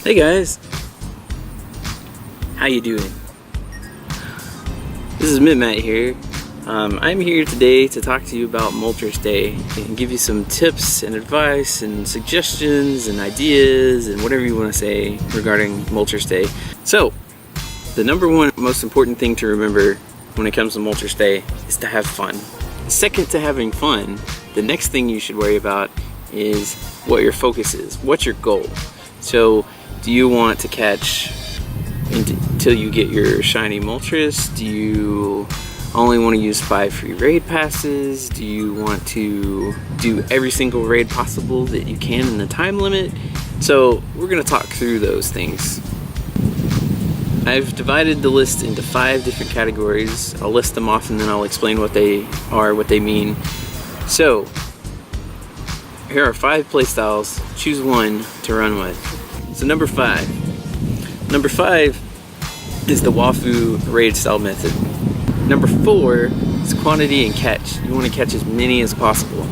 Hey guys, how you doing? This is Matt here. I'm here today to talk to you about Moltres Day and give you some tips and advice and suggestions and ideas and whatever you want to say regarding Moltres Day. So, the number one most important thing to remember when it comes to Moltres Day is to have fun. Second to having fun, the next thing you should worry about is what your focus is. What's your goal? So, do you want to catch until you get your shiny Moltres? Do you only want to use 5 free raid passes? Do you want to do every single raid possible that you can in the time limit? So we're going to talk through those things. I've divided the list into 5 different categories. I'll list them off and then I'll explain what they are, what they mean. So here are 5 playstyles. Choose one to run with. So number 5. Number 5 is the Wafu raid style method. Number 4 is quantity and catch. You want to catch as many as possible.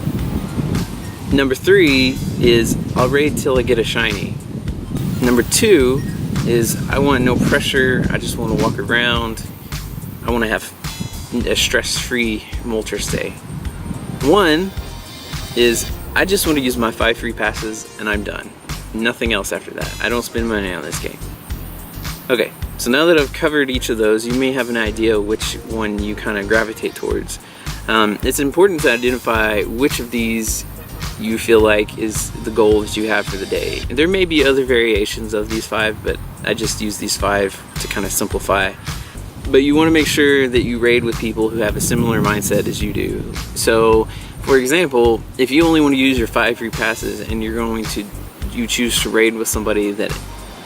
Number 3 is I'll raid till I get a shiny. Number 2 is I want no pressure. I just want to walk around. I want to have a stress-free Moltres Day. 1 is I just want to use my 5 free passes and I'm done. Nothing else after that. I don't spend money on this game. Okay. So now that I've covered each of those, you may have an idea which one you kind of gravitate towards. It's important to identify which of these you feel like is the goal that you have for the day. There may be other variations of these 5, but I just use these 5 to kind of simplify. But you want to make sure that you raid with people who have a similar mindset as you do. So, for example, if you only want to use your 5 free passes and you choose to raid with somebody that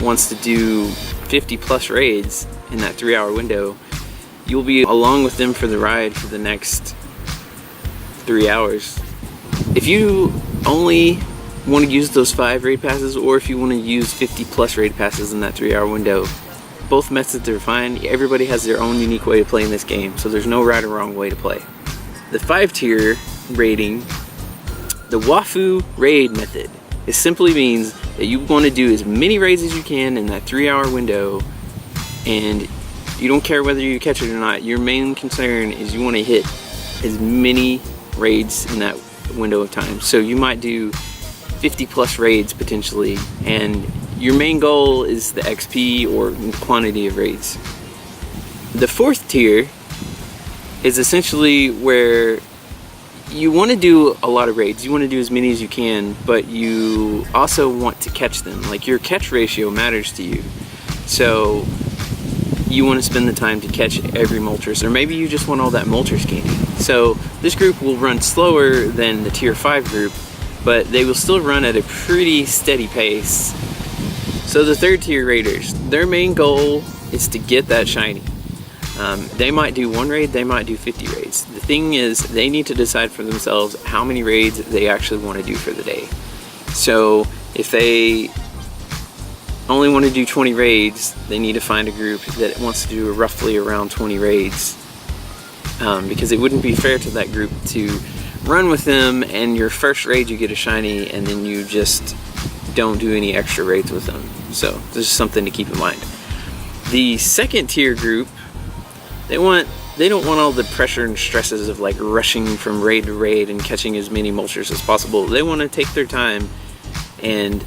wants to do 50 plus raids in that 3-hour window, you'll be along with them for the ride for the next 3 hours. If you only want to use those 5 raid passes, or if you want to use 50 plus raid passes in that 3-hour window, both methods are fine. Everybody has their own unique way of playing this game, so there's no right or wrong way to play. The 5-tier raiding, the Wafu raid method, it simply means that you want to do as many raids as you can in that 3-hour window, and you don't care whether you catch it or not. Your main concern is you want to hit as many raids in that window of time. So you might do 50 plus raids potentially, and your main goal is the XP or quantity of raids. The 4th tier is essentially where you want to do a lot of raids. You want to do as many as you can, but you also want to catch them. Like, your catch ratio matters to you. So you want to spend the time to catch every Moltres, or maybe you just want all that Moltres candy. So this group will run slower than the tier 5 group, but they will still run at a pretty steady pace. So the 3rd tier raiders, their main goal is to get that shiny. They might do 1 raid, they might do 50 raids. The thing is, they need to decide for themselves how many raids they actually want to do for the day. So if they only want to do 20 raids, they need to find a group that wants to do roughly around 20 raids. Because it wouldn't be fair to that group to run with them and your first raid you get a shiny and then you just don't do any extra raids with them. So this is something to keep in mind. The 2nd tier group, they don't want all the pressure and stresses of like rushing from raid to raid and catching as many Moltres as possible. They want to take their time and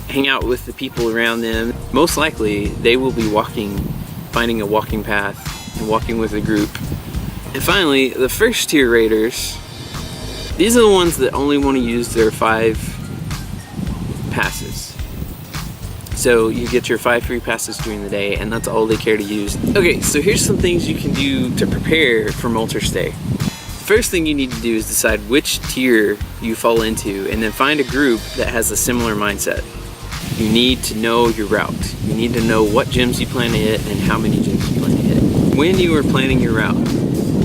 hang out with the people around them. Most likely they will be finding a walking path and walking with a group. And finally, the 1st tier raiders, these are the ones that only want to use their 5 passes. So you get your 5 free passes during the day, and that's all they care to use. Okay, so here's some things you can do to prepare for Moltres Day. The first thing you need to do is decide which tier you fall into, and then find a group that has a similar mindset. You need to know your route. You need to know what gyms you plan to hit and how many gyms you plan to hit. When you are planning your route,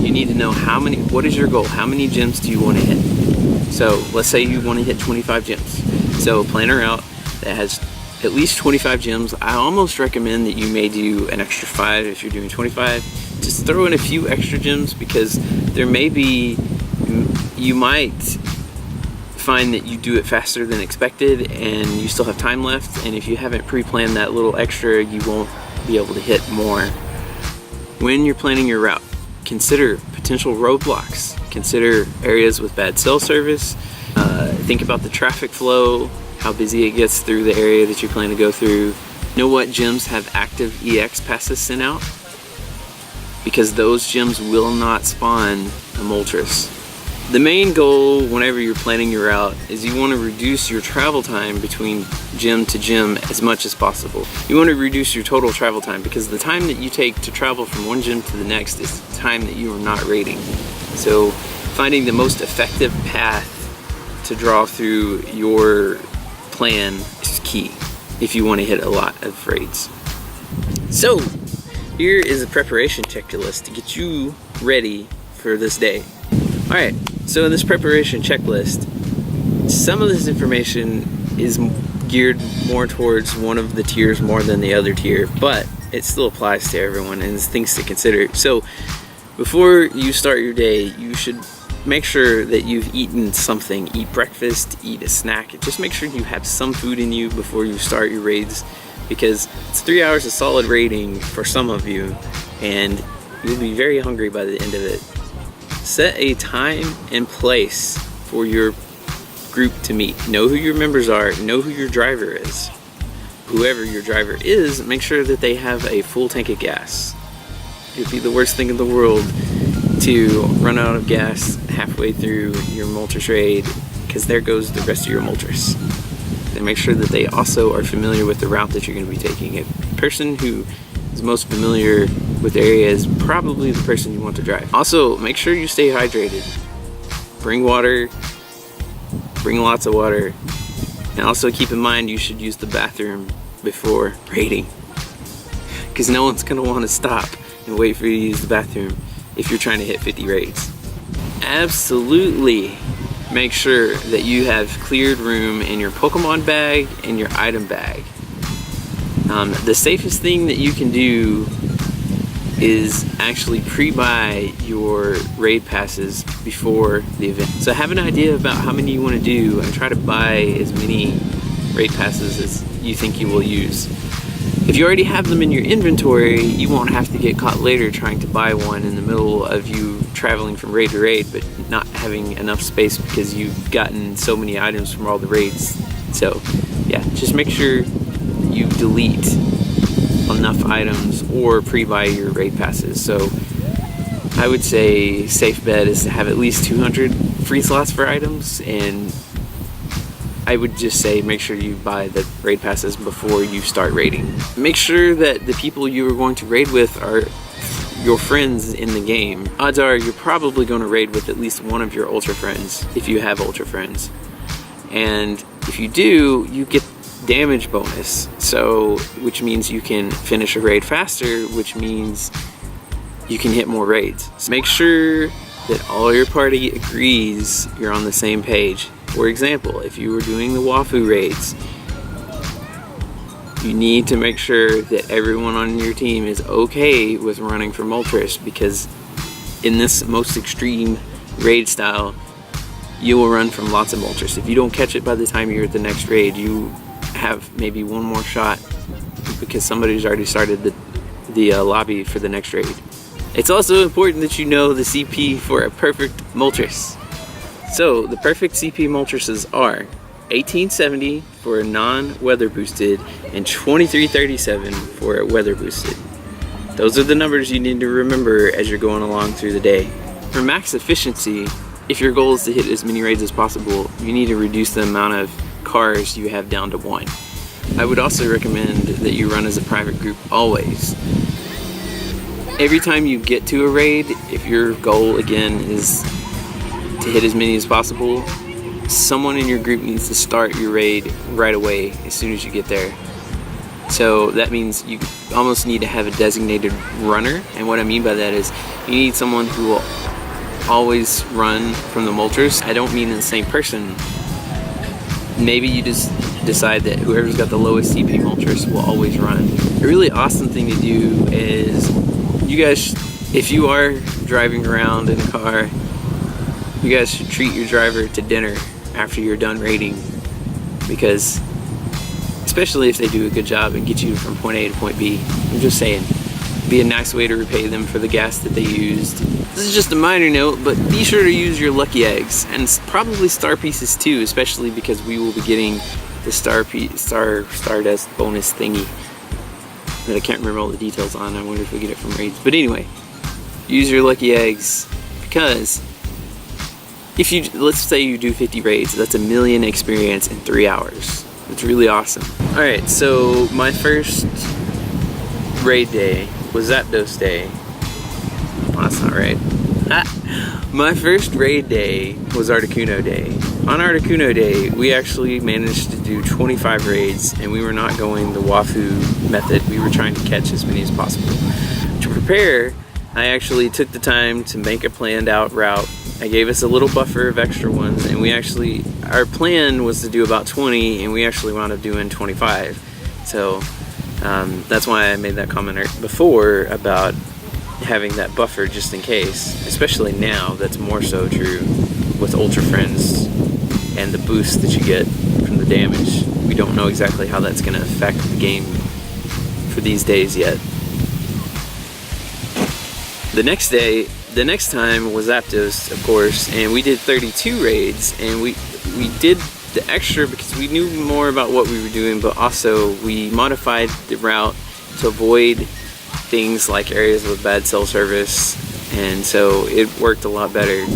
you need to know what is your goal? How many gyms do you want to hit? So let's say you want to hit 25 gyms. So plan a route that has at least 25 gyms. I almost recommend that you may do an extra 5 if you're doing 25. Just throw in a few extra gyms, because there may be, you might find that you do it faster than expected and you still have time left, and if you haven't pre-planned that little extra, you won't be able to hit more. When you're planning your route, consider potential roadblocks, consider areas with bad cell service, think about the traffic flow, how busy it gets through the area that you plan to go through. Know what gyms have active EX passes sent out, because those gyms will not spawn a Moltres. The main goal whenever you're planning your route is you want to reduce your travel time between gym to gym as much as possible. You want to reduce your total travel time, because the time that you take to travel from one gym to the next is the time that you are not raiding. So finding the most effective path to draw through your plan is key if you want to hit a lot of raids. So here is a preparation checklist to get you ready for this day. Alright, so in this preparation checklist, some of this information is geared more towards one of the tiers more than the other tier, but it still applies to everyone and it's things to consider. So before you start your day, you should make sure that you've eaten something. Eat breakfast, eat a snack. Just make sure you have some food in you before you start your raids, because it's 3 hours of solid raiding for some of you and you'll be very hungry by the end of it. Set a time and place for your group to meet. Know who your members are, know who your driver is. Whoever your driver is, make sure that they have a full tank of gas. It'd be the worst thing in the world to run out of gas halfway through your Moltres raid, because there goes the rest of your Moltres. And make sure that they also are familiar with the route that you're going to be taking. A person who is most familiar with the area is probably the person you want to drive. Also, make sure you stay hydrated. Bring water, bring lots of water, and also keep in mind you should use the bathroom before raiding, because no one's going to want to stop and wait for you to use the bathroom if you're trying to hit 50 raids. Absolutely make sure that you have cleared room in your Pokemon bag and your item bag. The safest thing that you can do is actually pre-buy your raid passes before the event. So have an idea about how many you want to do and try to buy as many raid passes as you think you will use. If you already have them in your inventory, you won't have to get caught later trying to buy one in the middle of you traveling from raid to raid but not having enough space because you've gotten so many items from all the raids. So yeah, just make sure you delete enough items or pre-buy your raid passes. So I would say safe bet is to have at least 200 free slots for items, and I would just say make sure you buy the raid passes before you start raiding. Make sure that the people you are going to raid with are your friends in the game. Odds are you're probably going to raid with at least one of your ultra friends if you have ultra friends. And if you do, you get damage bonus, so which means you can finish a raid faster, which means you can hit more raids. So make sure that all your party agrees you're on the same page. For example, if you were doing the Wafu raids, you need to make sure that everyone on your team is okay with running for Moltres, because in this most extreme raid style, you will run from lots of Moltres. If you don't catch it by the time you're at the next raid, you have maybe one more shot because somebody's already started the lobby for the next raid. It's also important that you know the CP for a perfect Moltres. So the perfect CP Moltreses are 1870 for a non-weather boosted and 2337 for a weather boosted. Those are the numbers you need to remember as you're going along through the day. For max efficiency, if your goal is to hit as many raids as possible, you need to reduce the amount of cars you have down to 1. I would also recommend that you run as a private group always. Every time you get to a raid, if your goal again is to hit as many as possible, someone in your group needs to start your raid right away as soon as you get there. So that means you almost need to have a designated runner, and what I mean by that is you need someone who will always run from the Moltres. I don't mean the same person. Maybe you just decide that whoever's got the lowest CP Moltres will always run. A really awesome thing to do is, you guys, if you are driving around in a car, you guys should treat your driver to dinner after you're done raiding, because especially if they do a good job and get you from point A to point B. I'm just saying, be a nice way to repay them for the gas that they used. This is just a minor note, but be sure to use your lucky eggs, and probably star pieces too, especially because we will be getting the Stardust bonus thingy that I can't remember all the details on. I wonder if we get it from raids. But anyway, use your lucky eggs, because if you, let's say you do 50 raids, that's 1 million experience in 3 hours. It's really awesome. Alright, so my first raid day was Zapdos Day. Oh, that's not right. My first raid day was Articuno Day. On Articuno Day, we actually managed to do 25 raids, and we were not going the Wafu method. We were trying to catch as many as possible. To prepare, I actually took the time to make a planned out route. I gave us a little buffer of extra ones, and our plan was to do about 20, and we actually wound up doing 25. So that's why I made that comment before about having that buffer just in case, especially now. That's more so true with Ultra Friends and the boost that you get from the damage. We don't know exactly how that's going to affect the game for these days yet. The next time was Zapdos, of course, and we did 32 raids, and we did the extra because we knew more about what we were doing, but also we modified the route to avoid things like areas with bad cell service, and so it worked a lot better.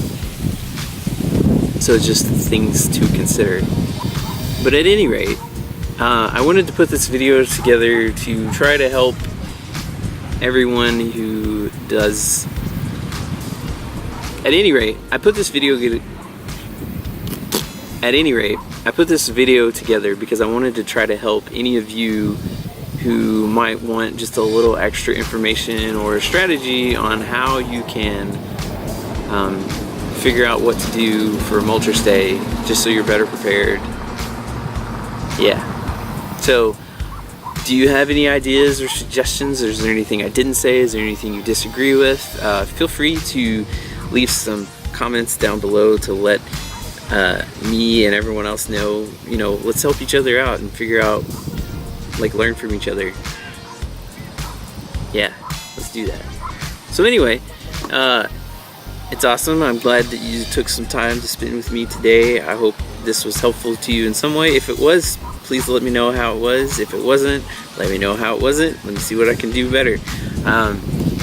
So it's just things to consider. But at any rate, I wanted to put this video together to try to help everyone who does. At any rate, I put this video together because I wanted to try to help any of you who might want just a little extra information or a strategy on how you can figure out what to do for Moltres Day, just so you're better prepared. Yeah. So, do you have any ideas or suggestions? Is there anything I didn't say? Is there anything you disagree with? Feel free to leave some comments down below to let me and everyone else know. You know, let's help each other out and figure out, like, learn from each other. Yeah, let's do that. So anyway, it's awesome. I'm glad that you took some time to spend with me today. I hope this was helpful to you in some way. If it was, please let me know how it was. If it wasn't, let me know how it wasn't. Let me see what I can do better.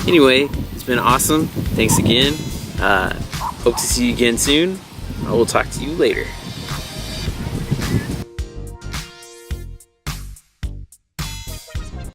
Anyway, it's been awesome. Thanks again. Hope to see you again soon. I will talk to you later.